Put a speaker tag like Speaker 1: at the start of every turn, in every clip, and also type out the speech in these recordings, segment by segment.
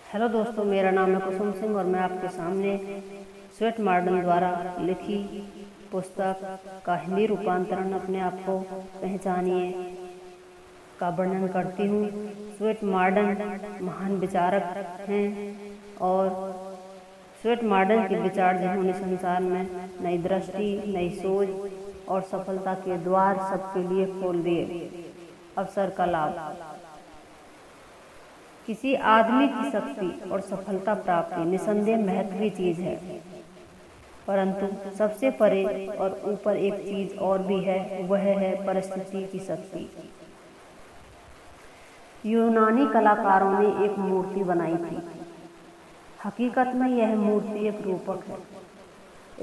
Speaker 1: Hello दोस्तों, मेरा नाम है कुसुम सिंह और मैं आपके सामने स्वेट मॉडर्न द्वारा लिखी पुस्तक का हिंदी रूपांतरण अपने आप को पहचानिए का वर्णन करती हूँ। स्वेट मॉडर्न महान विचारक हैं और स्वेट मॉडर्न के विचार जिन्होंने संसार में नई दृष्टि, नई सोच और सफलता के द्वार सबके लिए खोल दिए। अवसर का लाभ। किसी आदमी की शक्ति और सफलता प्राप्ति निसंदेह महत्व की चीज है, परंतु सबसे परे और ऊपर एक चीज और भी है, वह है परिस्थिति की शक्ति। यूनानी कलाकारों ने एक मूर्ति बनाई थी। हकीकत में यह मूर्ति एक रूपक है।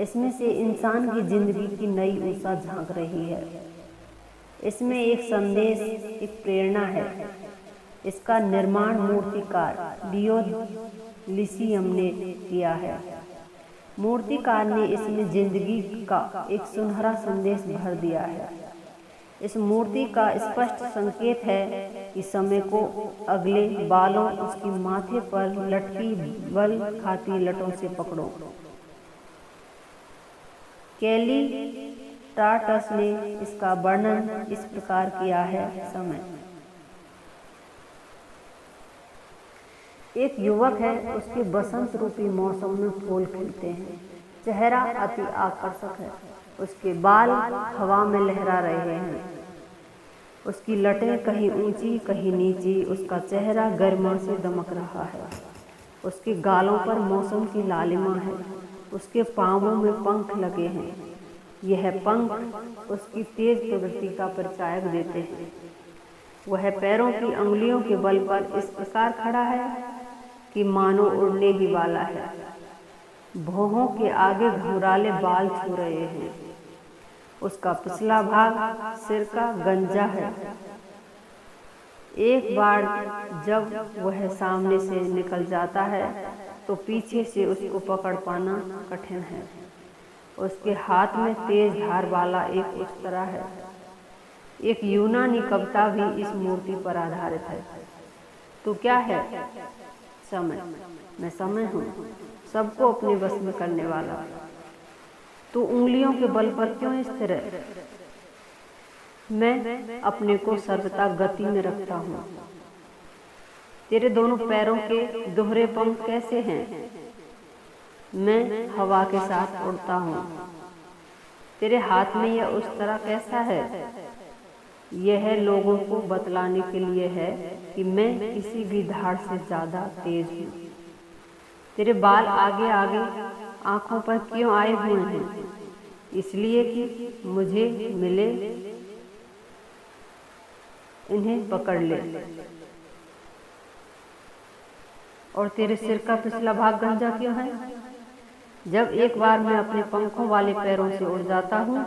Speaker 1: इसमें से इंसान की जिंदगी की नई ऊर्जा झांक रही है। इसमें एक संदेश, एक प्रेरणा है। इसका निर्माण मूर्तिकार लियो लिसियम ने किया है। मूर्तिकार ने इसमें जिंदगी का एक सुनहरा संदेश भर दिया है। इस मूर्ति का स्पष्ट संकेत है कि समय को अगले बालों उसकी माथे पर लटकी बल खाती लटों से पकड़ो। कैली टार्टस ने इसका वर्णन इस प्रकार किया है। समय एक युवक है, उसके बसंत रूपी मौसम में फूल खिलते हैं। चेहरा अति आकर्षक है। उसके बाल हवा में लहरा रहे हैं। उसकी लटें कहीं ऊंची कहीं नीची। उसका चेहरा गर्मा से दमक रहा है। उसके गालों पर मौसम की लालिमा है। उसके पांवों में पंख लगे हैं। यह पंख उसकी तेज प्रवृत्ति का परिचायक देते हैं। वह पैरों की अंगुलियों के बल पर इस प्रकार खड़ा है कि मानो उड़ने ही वाला है। भौहों के आगे घुंघराले बाल छू रहे हैं। उसका पिछला भाग सिर का गंजा है। एक बार जब वह सामने से निकल जाता है तो पीछे से उसको पकड़ पाना कठिन है। उसके हाथ में तेज धार वाला एक उस्तरा है। एक यूनानी कविता भी इस मूर्ति पर आधारित है। तो क्या है समय? मैं समय हूँ, सबको अपने वश में करने वाला। तो उंगलियों के बल पर क्यों स्थिर है? मैं अपने को सर्वथा गति में रखता हूँ। तेरे दोनों पैरों के दोहरे पंख कैसे हैं? मैं हवा के साथ उड़ता हूँ। तेरे हाथ में यह उस्तरा कैसा है? यह लोगों को बतलाने के लिए है कि मैं किसी भी धाड़ से ज्यादा तेज हूँ। तेरे बाल आगे आगे आंखों पर क्यों आए हुए हैं? इसलिए कि मुझे मिले, इन्हें पकड़ ले। और तेरे सिर का पिछला भाग गंजा क्यों है? जब एक बार मैं अपने पंखों वाले पैरों से उड़ जाता हूँ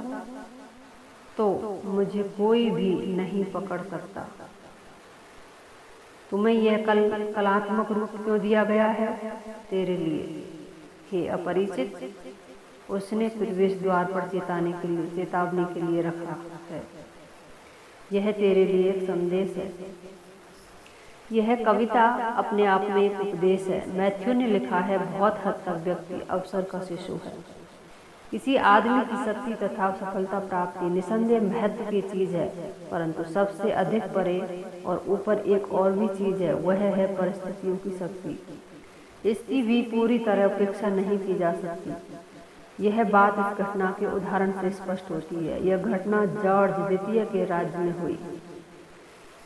Speaker 1: तो मुझे कोई भी नहीं पकड़ सकता। तुम्हें यह कलात्मक रूप क्यों दिया गया है? तेरे लिए, हे अपरिचित, उसने प्रवेश द्वार पर चेतावनी के लिए रखा है। यह तेरे लिए एक संदेश है। यह कविता अपने आप में एक उपदेश है। मैथ्यू ने लिखा है, बहुत हद तक व्यक्ति अवसर का शिशु है। किसी आदमी की शक्ति तथा सफलता प्राप्ति निसंदेह महत्व की चीज है, परंतु सबसे अधिक परे और ऊपर एक और भी चीज है, वह है परिस्थितियों की शक्ति। इसकी भी पूरी तरह उपेक्षा नहीं की जा सकती। यह बात इस घटना के उदाहरण से स्पष्ट होती है। यह घटना जॉर्ज द्वितीय के राज्य में हुई।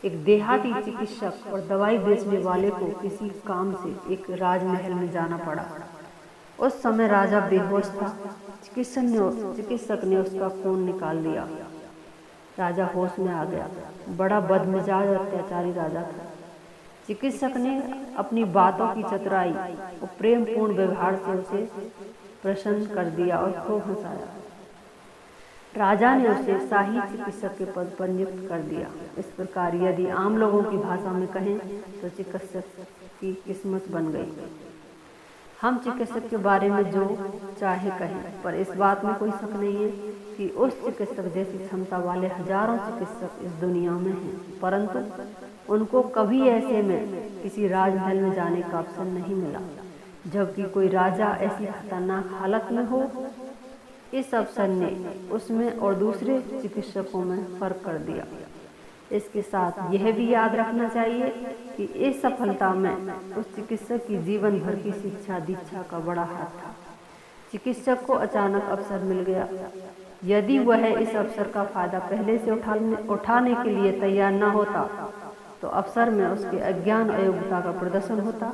Speaker 1: एक देहाती चिकित्सक और दवाई बेचने वाले को किसी काम से एक राजमहल में जाना पड़ा। उस समय राजा बेहोश था। चिकित्सक ने उसका खून निकाल दिया। राजा होश में आ गया। बड़ा बदमिजाज और अत्याचारी राजा था। चिकित्सक ने अपनी बातों की चतुराई और प्रेमपूर्ण व्यवहार से उसे प्रसन्न कर दिया और खूब हंसाया। राजा ने उसे शाही चिकित्सक के पद पर नियुक्त कर दिया। इस प्रकार यदि आम लोगों की भाषा में कहें तो चिकित्सक की किस्मत बन गई। हम चिकित्सक के बारे में जो चाहे कहें, पर इस बात में कोई शक नहीं है कि उस चिकित्सक जैसी क्षमता वाले हजारों चिकित्सक इस दुनिया में हैं, परंतु उनको कभी ऐसे में किसी राजमहल में जाने का अवसर नहीं मिला, जबकि कोई राजा ऐसी खतरनाक हालत में हो। इस अवसर ने उसमें और दूसरे चिकित्सकों में फर्क कर दिया। इसके साथ यह भी याद रखना चाहिए कि इस सफलता में उस चिकित्सक की जीवन भर की शिक्षा दीक्षा का बड़ा हाथ था। चिकित्सक को अचानक अवसर मिल गया। यदि वह इस अवसर का फायदा पहले से उठाने के लिए तैयार न होता तो अवसर में उसके अज्ञान अयोग्यता का प्रदर्शन होता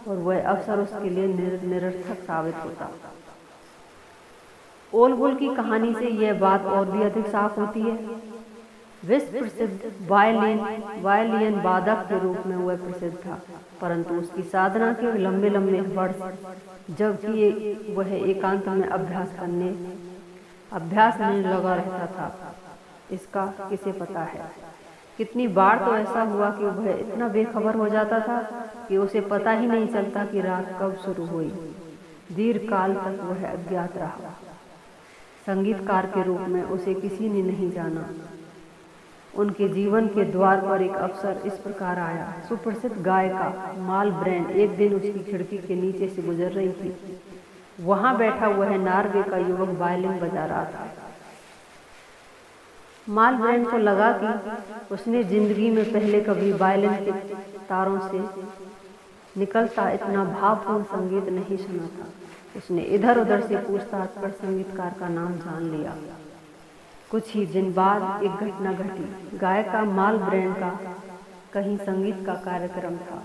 Speaker 1: और वह अवसर उसके लिए निरर्थक साबित होता। ओल बुल की कहानी से यह बात और भी अधिक साफ होती है। विश्व प्रसिद्ध वायलिन वादक के रूप में वह प्रसिद्ध था, परंतु उसकी साधना के लंबे लंबे वर्ष, जबकि वह एकांत में अभ्यास में लगा रहता था। इसका किसे पता है। कितनी बार तो ऐसा हुआ कि वह इतना बेखबर हो जाता था कि उसे पता ही नहीं चलता कि रात कब शुरू हुई। दीर्घ काल तक वह अज्ञात रहा। संगीतकार के रूप में उसे किसी ने नहीं जाना। उनके जीवन के द्वार पर एक अवसर इस प्रकार आया। सुप्रसिद्ध गायिका माल ब्रैंड एक दिन उसकी खिड़की के नीचे से गुजर रही थी। वहां बैठा वह नॉर्वे का युवक वायलिन बजा रहा था। माल ब्रैंड को लगा कि उसने जिंदगी में पहले कभी वायलिन के तारों से निकलता इतना भावपूर्ण संगीत नहीं सुना था। उसने इधर उधर से पूछताछ कर संगीतकार का नाम जान लिया। कुछ ही दिन बाद एक घटना घटी। गायिका माल ब्रैंड का कहीं संगीत का कार्यक्रम था।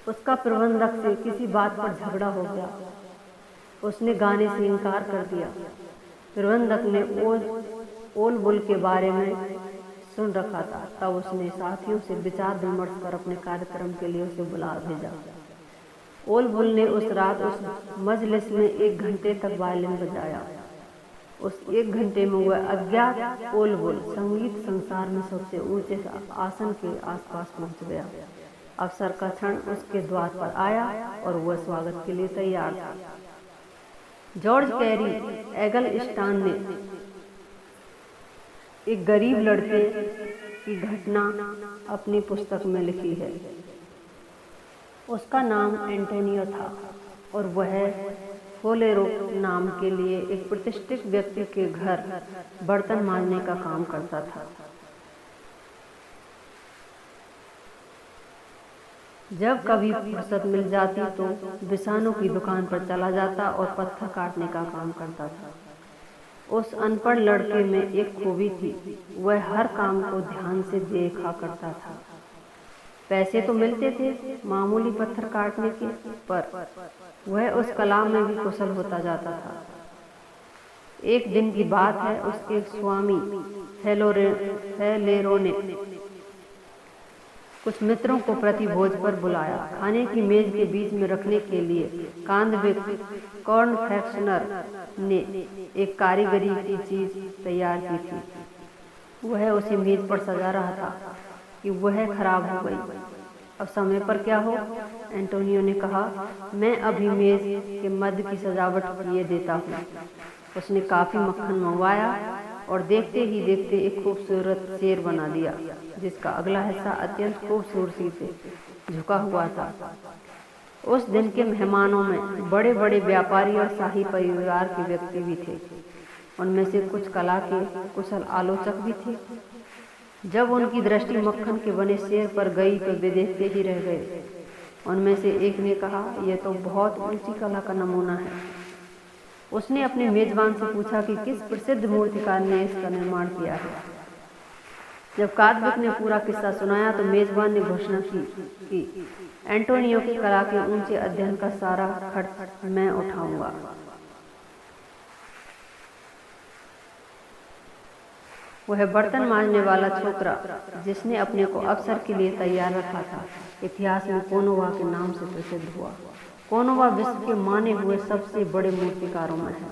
Speaker 1: उसका प्रबंधक से किसी बात पर झगड़ा हो गया। उसने गाने से इनकार कर दिया। प्रबंधक ने ओल बुल के बारे में सुन रखा था, तब उसने साथियों से विचार विमर्श कर अपने कार्यक्रम के लिए उसे बुला भेजा। ओल बुल ने उस रात उस मजलिस में 1 घंटे तक वायलिन बजाया। उस 1 घंटे में वह अज्ञात ओल बुल संगीत संसार में सबसे ऊंचे आसन के आसपास पहुंच गया। अवसर का क्षण उसके द्वार पर आया और वह स्वागत के लिए तैयार था। जॉर्ज कैरी एगलस्टान ने एक गरीब लड़के की घटना अपनी पुस्तक में लिखी है। उसका नाम एंटोनियो था और वह फोलेरो नाम के लिए एक प्रतिष्ठित व्यक्ति के घर बर्तन मांजने का काम करता था। जब कभी फुर्सत मिल जाती तो बिसानों की दुकान पर चला जाता और पत्थर काटने का काम करता था। उस अनपढ़ लड़के में एक खूबी थी, वह हर काम को ध्यान से देखा करता था। पैसे तो मिलते थे मामूली पत्थर काटने के, पर वह उस कला में भी कुशल होता जाता था। एक दिन की बात है, उसके स्वामी हेलेरो ने कुछ मित्रों को प्रति भोज पर बुलाया। खाने की मेज के बीच में रखने के लिए कांदविक कॉर्नफेक्शनर ने एक कारीगरी की चीज तैयार की थी। वह उसे मेज पर सजा रहा था कि वह खराब हो गई। अब समय पर क्या हो? एंटोनियो ने कहा, मैं अभी मेज के मध्य की सजावट किए देता हूँ। उसने काफी मक्खन मंगवाया और देखते ही देखते एक खूबसूरत शेर बना दिया, जिसका अगला हिस्सा अत्यंत खूबसूरती से झुका हुआ था। उस दिन के मेहमानों में बड़े बड़े व्यापारी और शाही परिवार के व्यक्ति भी थे। उनमें से कुछ कला के कुशल आलोचक भी थे। जब उनकी दृष्टि मक्खन के बने शेर पर गई तो वे देखते ही रह गए। उनमें से एक ने कहा, यह तो बहुत ऊंची कला का नमूना है। उसने अपने मेजबान से पूछा कि किस प्रसिद्ध मूर्तिकार ने इसका निर्माण किया है। जब कादविक ने पूरा किस्सा सुनाया तो मेजबान ने घोषणा की कि एंटोनियो की कला के ऊंचे अध्ययन का सारा खर्च मैं उठाऊंगा। वह बर्तन मांजने वाला छोकरा, जिसने अपने को अवसर के लिए तैयार रखा था, इतिहास में कोनोवा के नाम से प्रसिद्ध हुआ। कोनोवा विश्व के माने हुए सबसे बड़े मूर्तिकारों में है।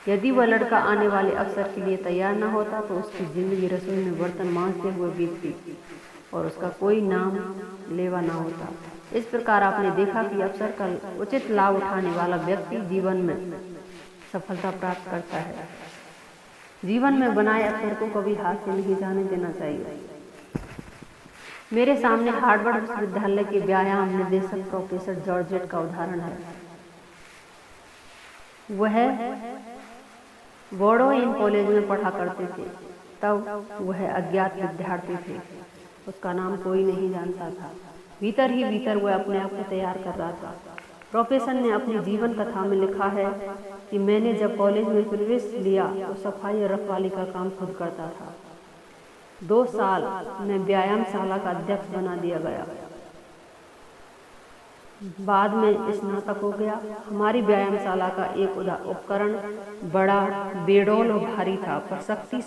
Speaker 1: यदि वह लड़का आने वाले अवसर के लिए तैयार न होता तो उसकी जिंदगी रसोई में बर्तन मांजते हुए बीतती और उसका कोई नाम लेवा न होता। इस प्रकार आपने देखा कि अवसर का उचित लाभ उठाने वाला व्यक्ति जीवन में सफलता प्राप्त करता है। जीवन में बनाए अवसर को कभी हाथ से नहीं जाने देना चाहिए। मेरे सामने हार्वर्ड विश्वविद्यालय के व्यायाम निर्देशक प्रोफेसर जॉर्जेट का उदाहरण है। वह बोर्डोइन कॉलेज में पढ़ा करते थे। तब वह अज्ञात विद्यार्थी थे, उसका नाम कोई नहीं जानता था। भीतर ही भीतर वह अपने आप को तैयार कर रहा था। प्रोफेसर ने अपनी जीवन कथा में लिखा है कि मैंने जब कॉलेज में प्रवेश लिया तो सफाई और रखवाली का काम खुद करता था। 2 साल में व्यायामशाला का अध्यक्ष बना दिया गया। बाद में स्नातक हो गया। हमारी व्यायामशाला का एक उपकरण बड़ा, बेडौल और भारी था, पर शक्ति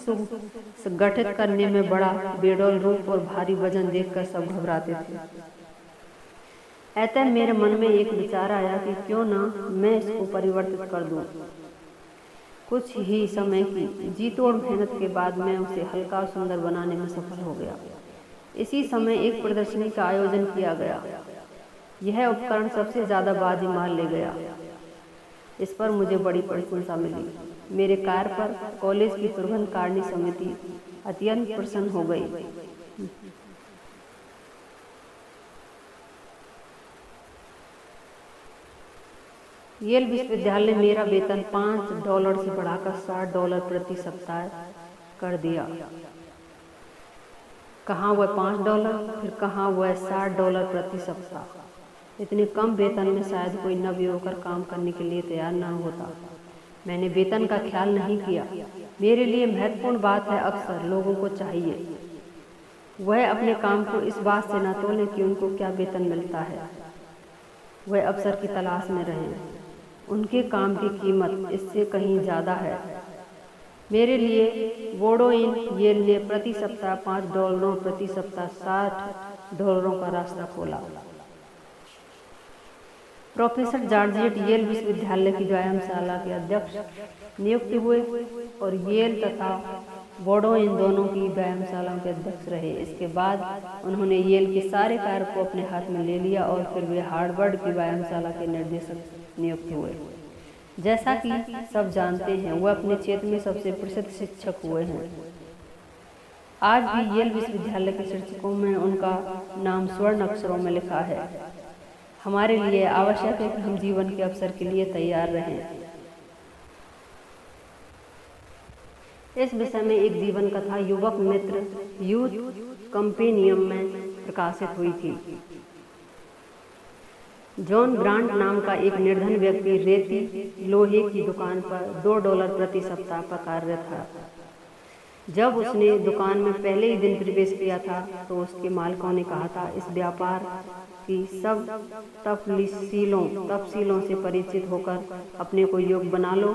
Speaker 1: संगठित करने में बड़ा बेडौल रूप और भारी वजन देखकर सब घबराते थे। अतः मेरे मन में एक विचार आया कि क्यों ना मैं इसको परिवर्तित कर दूं। कुछ ही समय की जीतोड़ मेहनत के बाद मैं उसे हल्का और सुंदर बनाने में सफल हो गया। इसी समय एक प्रदर्शनी का आयोजन किया गया। यह उपकरण सबसे ज्यादा बाजी मार ले गया। इस पर मुझे बड़ी प्रशंसा मिली। मेरे कार्य पर कॉलेज की प्रबंधकारिणी समिति अत्यंत प्रसन्न हो गई। येल विश्वविद्यालय ने मेरा वेतन $5 से बढ़ाकर $60 प्रति सप्ताह कर दिया। कहाँ वह $5, फिर कहाँ वह $60 प्रति सप्ताह। इतने कम वेतन में शायद कोई नवयुवक काम करने के लिए तैयार न होता। मैंने वेतन का ख्याल नहीं किया। मेरे लिए महत्वपूर्ण बात है, अक्सर लोगों को चाहिए वह अपने काम को इस बात से न तोलें कि उनको क्या वेतन मिलता है। वह अवसर की तलाश में रहें। उनके काम की कीमत इससे कहीं ज़्यादा है। मेरे लिए बोर्डोइन येल ने प्रति सप्ताह $5 प्रति सप्ताह $60 का रास्ता खोला। प्रोफेसर जॉर्जेट येल विश्वविद्यालय की व्यायामशाला के अध्यक्ष नियुक्त हुए और येल तथा बोर्डोइन दोनों की व्यायामशालाओं के अध्यक्ष रहे। इसके बाद उन्होंने येल के सारे कार्य को अपने हाथ में ले लिया और फिर वे हार्वर्ड की व्यायामशाला के निर्देशक नियुक्त हुए। जैसा कि सब जानते हैं, वह अपने क्षेत्र में सबसे प्रसिद्ध शिक्षक हुए हैं। आज भी येल विश्वविद्यालय के शिक्षकों में उनका नाम स्वर्ण अक्षरों में लिखा है। हमारे लिए आवश्यक है कि हम जीवन के अवसर के लिए तैयार रहें। इस विषय में एक जीवन कथा युवक मित्र यूथ कंपेनियम में प्रकाशित हुई थी। जॉन ब्रांड नाम का एक निर्धन व्यक्ति रेती लोहे की दुकान पर $2 प्रति सप्ताह पर कार्यरत था। जब उसने दुकान में पहले ही दिन प्रवेश किया था तो उसके मालिकों ने कहा था, इस व्यापार की सब तफसीलों से परिचित होकर अपने को योग्य बना लो,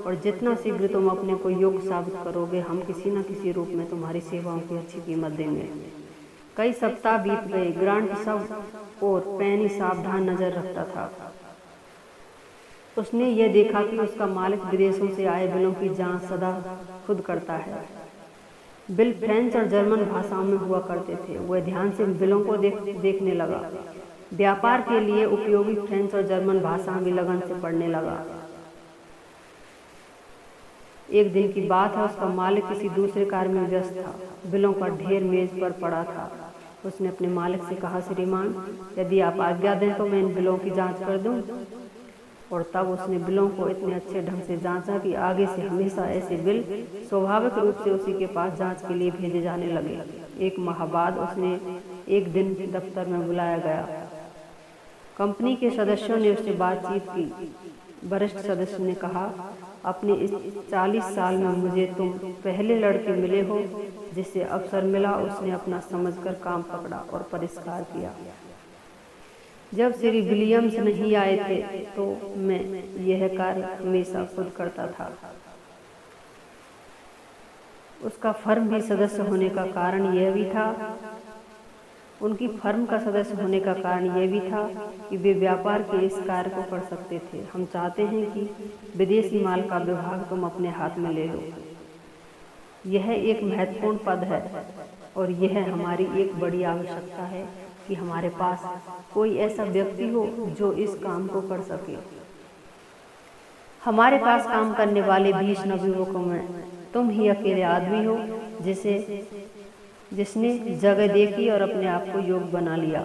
Speaker 1: और जितना शीघ्र तुम अपने को योग्य साबित करोगे, हम किसी न किसी रूप में तुम्हारी सेवाओं की अच्छी कीमत देंगे। कई सप्ताह बीत गए। ग्रांट सब और पैनी सावधान नजर रखता था। उसने यह देखा कि उसका मालिक विदेशों से आए बिलों की जांच सदा खुद करता है। बिल फ्रेंच और जर्मन भाषाओं में हुआ करते थे। वह ध्यान से बिलों को देखने लगा। व्यापार के लिए उपयोगी फ्रेंच और जर्मन भाषा भी लगन से पढ़ने लगा। एक दिन की बात है, उसका मालिक किसी दूसरे कार्य में व्यस्त था। बिलों का ढेर मेज पर पड़ा था। उसने अपने मालिक से कहा, श्रीमान, यदि आप आज्ञा दें तो मैं इन बिलों की जांच कर दूं। और तब उसने बिलों को इतने अच्छे ढंग से जांचा कि आगे से हमेशा ऐसे बिल स्वाभाविक रूप से उसी के पास जांच के लिए भेजे जाने लगे। एक माह बाद उसने एक दिन दफ्तर में बुलाया गया। कंपनी के सदस्यों ने उससे बातचीत की। वरिष्ठ सदस्य ने कहा, अपने इस 40 साल में मुझे तुम पहले लड़के मिले हो जिससे अवसर मिला उसने अपना समझकर काम पकड़ा और परिष्कार किया। जब श्री विलियम्स नहीं आए थे तो मैं यह कार्य हमेशा खुद करता था। उसका फर्म भी सदस्य होने का कारण यह भी था उनकी फर्म का सदस्य होने का कारण यह भी था कि वे व्यापार के इस कार्य को कर सकते थे। हम चाहते हैं कि विदेशी माल का विभाग तुम अपने हाथ में ले लो। यह एक महत्वपूर्ण पद है और यह हमारी एक बड़ी आवश्यकता है कि हमारे पास कोई ऐसा व्यक्ति हो जो इस काम को कर सके। हमारे पास काम करने वाले 20 नवयुवकों में तुम ही अकेले आदमी हो जिसने जगह देखी और अपने आप को योग्य बना लिया।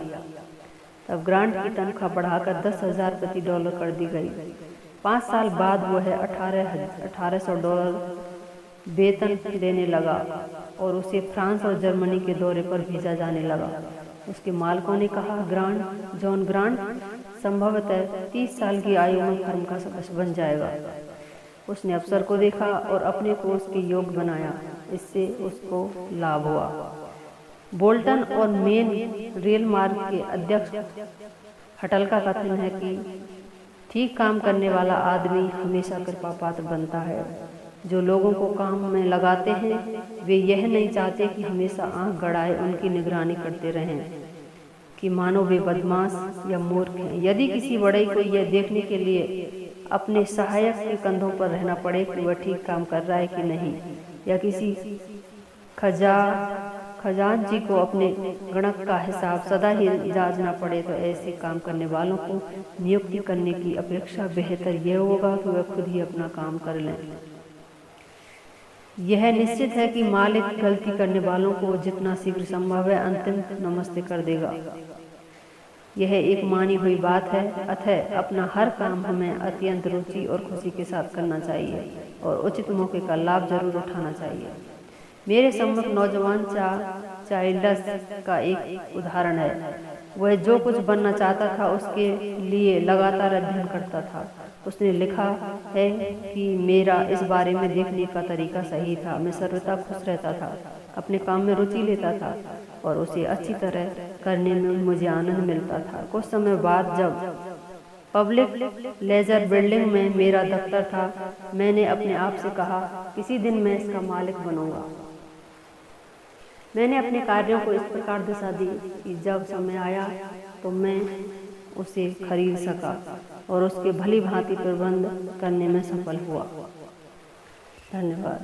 Speaker 1: तब ग्रांट की तनख्वाह बढ़ाकर $10,000 प्रति डॉलर कर दी गई। 5 साल बाद वह $1,800 वेतन देने लगा और उसे फ्रांस और जर्मनी के दौरे पर भेजा जाने लगा। उसके मालिकों ने कहा, जॉन ग्रांट संभवतः 30 साल की आयु में फर्म का सदस्य बन जाएगा। उसने अफसर को देखा और अपने को उसके योग्य बनाया। इससे उसको लाभ हुआ। बोल्टन और मेन रेल मार्ग के अध्यक्ष हटल का कथन है कि ठीक काम करने वाला आदमी हमेशा कृपा पात्र बनता है। जो लोगों को काम में लगाते हैं वे यह नहीं चाहते कि हमेशा आंख गड़ाए उनकी निगरानी करते रहें कि मानो वे बदमाश या मूर्ख हैं। यदि किसी बड़े को यह देखने के लिए अपने सहायक के कंधों पर रहना पड़े कि वह ठीक काम कर रहा है कि नहीं, या किसी खजांची को अपने गणक का हिसाब सदा ही जांचना पड़े, तो ऐसे काम करने वालों को नियुक्ति करने की अपेक्षा बेहतर यह होगा कि वह खुद ही अपना काम कर लें। यह निश्चित है कि मालिक गलती करने वालों को जितना शीघ्र संभव है अंतिम नमस्ते कर देगा। यह एक मानी हुई बात है। अतः अपना हर काम हमें अत्यंत रुचि और खुशी के साथ करना चाहिए और उचित मौके का लाभ जरूर उठाना चाहिए। मेरे सम्मुख नौजवान चाइल्डस का एक उदाहरण है। वह जो कुछ बनना चाहता था उसके लिए लगातार अध्ययन करता था। उसने लिखा है कि मेरा इस बारे में देखने का तरीका सही था। मैं सर्वथा खुश रहता था, अपने काम में रुचि लेता था और उसे अच्छी तरह करने में मुझे आनंद मिलता था। कुछ समय बाद जब पब्लिक लेजर बिल्डिंग में मेरा दफ्तर था, मैंने अपने आप से कहा, किसी दिन मैं इसका मालिक बनूंगा। मैंने अपने कार्यों को इस प्रकार दिशा दी कि जब समय आया तो मैं उसे खरीद सका और उसके भली भांति प्रबंध करने में सफल हुआ। धन्यवाद।